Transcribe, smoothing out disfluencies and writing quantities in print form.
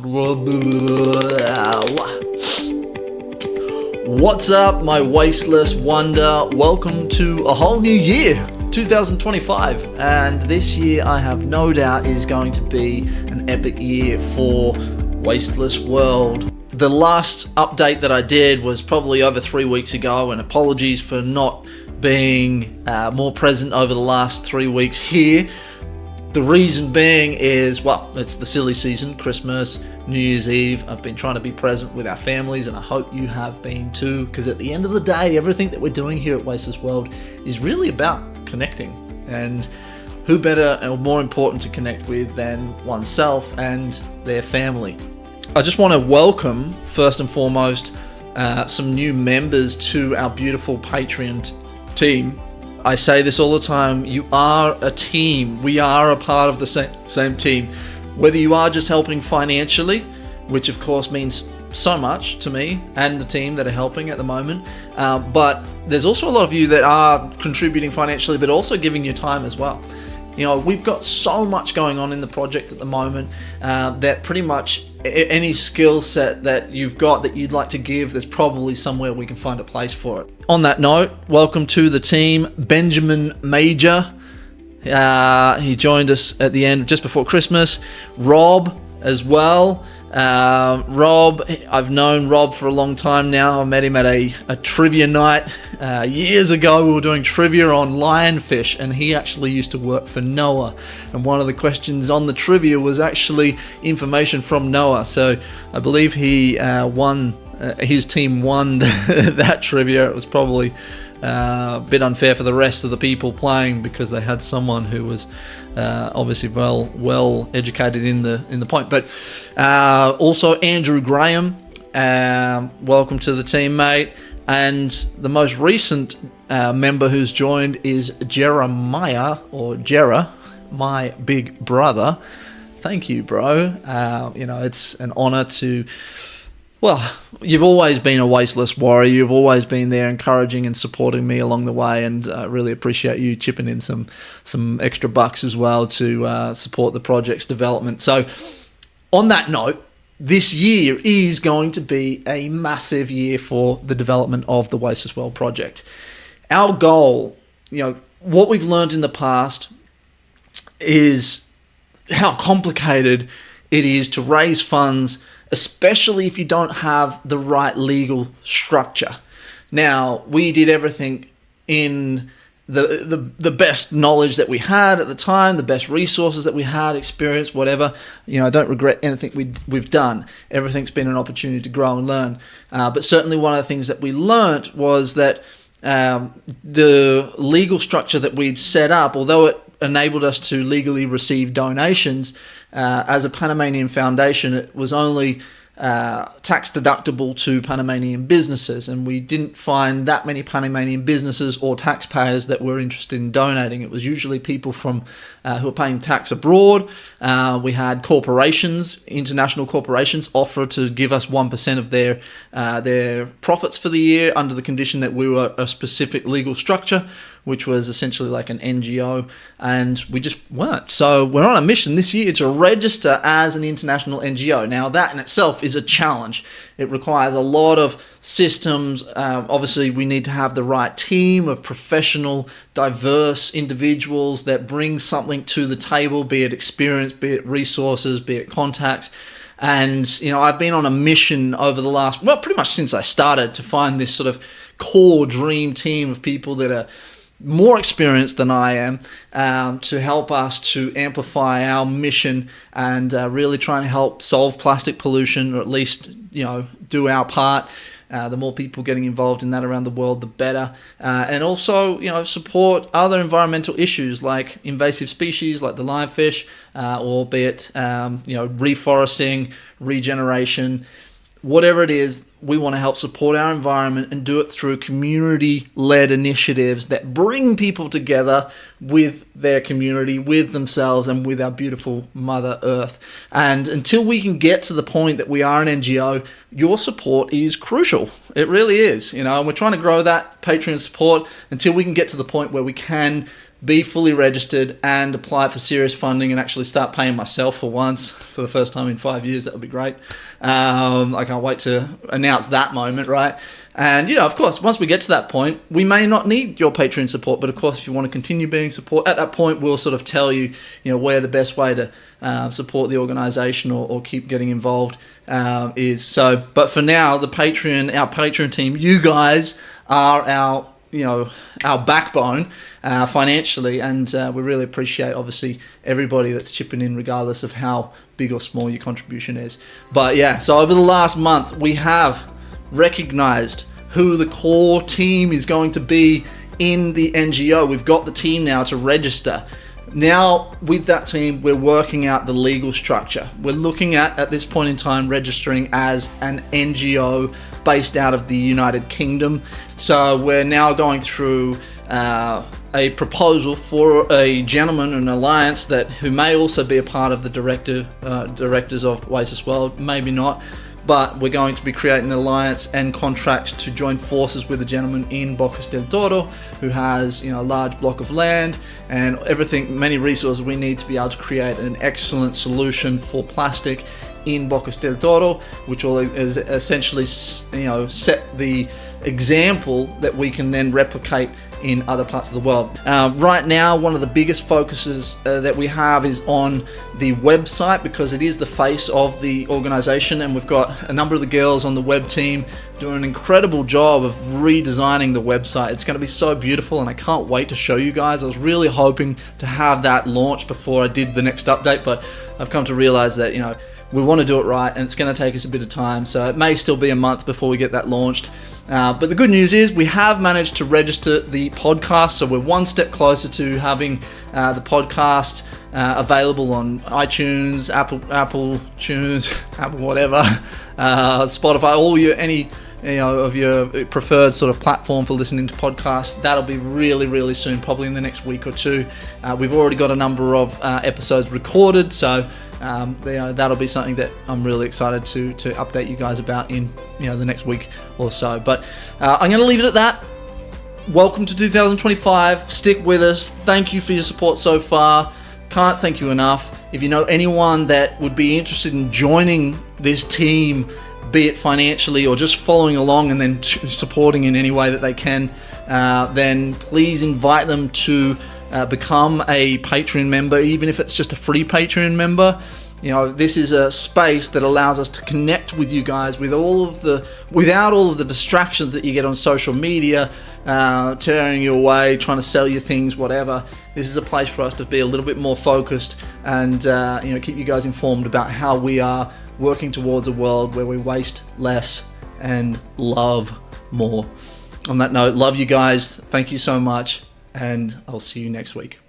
What's up, my wasteless wonder? Welcome to a whole new year, 2025, and this year I have no doubt is going to be an epic year for Wasteless World. The last update that I did was probably over 3 weeks ago, and apologies for not being more present over the last 3 weeks here. The reason being is, well, it's the silly season, Christmas, New Year's Eve. I've been trying to be present with our families, and I hope you have been too, because at the end of the day, everything that we're doing here at Wasteless World is really about connecting. And who better and more important to connect with than oneself and their family? I just want to welcome, first and foremost, some new members to our beautiful Patreon team. I say this all the time, you are a team. We are a part of the same team. Whether you are just helping financially, which of course means so much to me and the team that are helping at the moment, but there's also a lot of you that are contributing financially, but also giving your time as well. You know, we've got so much going on in the project at the moment that pretty much any skill set that you've got that you'd like to give, there's probably somewhere we can find a place for it. On that note, welcome to the team, Benjamin Major. He joined us at the end, just before Christmas. Rob as well. Rob, I've known Rob for a long time now. I met him at a trivia night years ago. We were doing trivia on lionfish, and he actually used to work for NOAA, and one of the questions on the trivia was actually information from NOAA. So I believe he won, his team won that trivia. It was probably a bit unfair for the rest of the people playing because they had someone who was obviously well educated in the point. But also Andrew Graham, welcome to the team, mate. And the most recent member who's joined is Jeremiah, or Jera, my big brother. Thank you, bro. It's an honor to... Well, you've always been a wasteless warrior. You've always been there encouraging and supporting me along the way, and I really appreciate you chipping in some extra bucks as well to support the project's development. So on that note, this year is going to be a massive year for the development of the Wasteless World project. Our goal, what we've learned in the past is how complicated it is to raise funds, especially if you don't have the right legal structure. Now, we did everything in the best knowledge that we had at the time, the best resources that we had, experience, whatever. I don't regret anything we've done. Everything's been an opportunity to grow and learn. But certainly one of the things that we learnt was that the legal structure that we'd set up, although it enabled us to legally receive donations, as a Panamanian foundation, it was only tax deductible to Panamanian businesses, and we didn't find that many Panamanian businesses or taxpayers that were interested in donating. It was usually people from who were paying tax abroad. We had corporations, international corporations, offer to give us 1% of their profits for the year under the condition that we were a specific legal structure, which was essentially like an NGO, and we just weren't. So we're on a mission this year to register as an international NGO. Now, that in itself is a challenge. It requires a lot of systems. Obviously, we need to have the right team of professional, diverse individuals that bring something to the table, be it experience, be it resources, be it contacts. And, I've been on a mission over the last, pretty much since I started, to find this sort of core dream team of people that are more experienced than I am, to help us to amplify our mission and really try and help solve plastic pollution, or at least, do our part. The more people getting involved in that around the world, the better. And also, support other environmental issues like invasive species like the lionfish, or be it, reforesting, regeneration, whatever it is. We want to help support our environment and do it through community-led initiatives that bring people together with their community, with themselves, and with our beautiful Mother Earth. And until we can get to the point that we are an NGO, your support is crucial. It really is, and we're trying to grow that Patreon support until we can get to the point where we can be fully registered and apply for serious funding and actually start paying myself for once, for the first time in 5 years. That would be great. I can't wait to announce that moment, right? And, of course, once we get to that point, we may not need your Patreon support, but of course, if you want to continue being support, at that point, we'll sort of tell you, where the best way to support the organization or keep getting involved is. So, but for now, our Patreon team, you guys are our backbone financially, and we really appreciate, obviously, everybody that's chipping in, regardless of how big or small your contribution is. But yeah, so over the last month, we have recognized who the core team is going to be in the NGO. We've got the team now to register. Now, with that team, we're working out the legal structure. We're looking at this point in time, registering as an NGO based out of the United Kingdom. So we're now going through a proposal for a gentleman, an alliance who may also be a part of the directors of Oasis World, maybe not. But we're going to be creating an alliance and contracts to join forces with a gentleman in Bocas del Toro who has, a large block of land and many resources we need to be able to create an excellent solution for plastic in Bocas del Toro, which will essentially, set the example that we can then replicate in other parts of the world. Right now, one of the biggest focuses that we have is on the website, because it is the face of the organization, and we've got a number of the girls on the web team doing an incredible job of redesigning the website. It's going to be so beautiful, and I can't wait to show you guys. I was really hoping to have that launched before I did the next update, but I've come to realize that, we want to do it right, and it's going to take us a bit of time, so it may still be a month before we get that launched. But the good news is we have managed to register the podcast, so we're one step closer to having the podcast available on iTunes, Apple Tunes, Apple whatever, Spotify, any of your preferred sort of platform for listening to podcasts. That'll be really, really soon, probably in the next week or two. We've already got a number of episodes recorded, so that'll be something that I'm really excited to update you guys about in the next week or so. But I'm going to leave it at that. Welcome to 2025. Stick with us. Thank you for your support so far. Can't thank you enough. If you know anyone that would be interested in joining this team, be it financially or just following along and then supporting in any way that they can, then please invite them to become a Patreon member, even if it's just a free Patreon member. This is a space that allows us to connect with you guys without all of the distractions that you get on social media, tearing you away, trying to sell you things, whatever. This is a place for us to be a little bit more focused and keep you guys informed about how we are working towards a world where we waste less and love more. On that note, love you guys. Thank you so much, and I'll see you next week.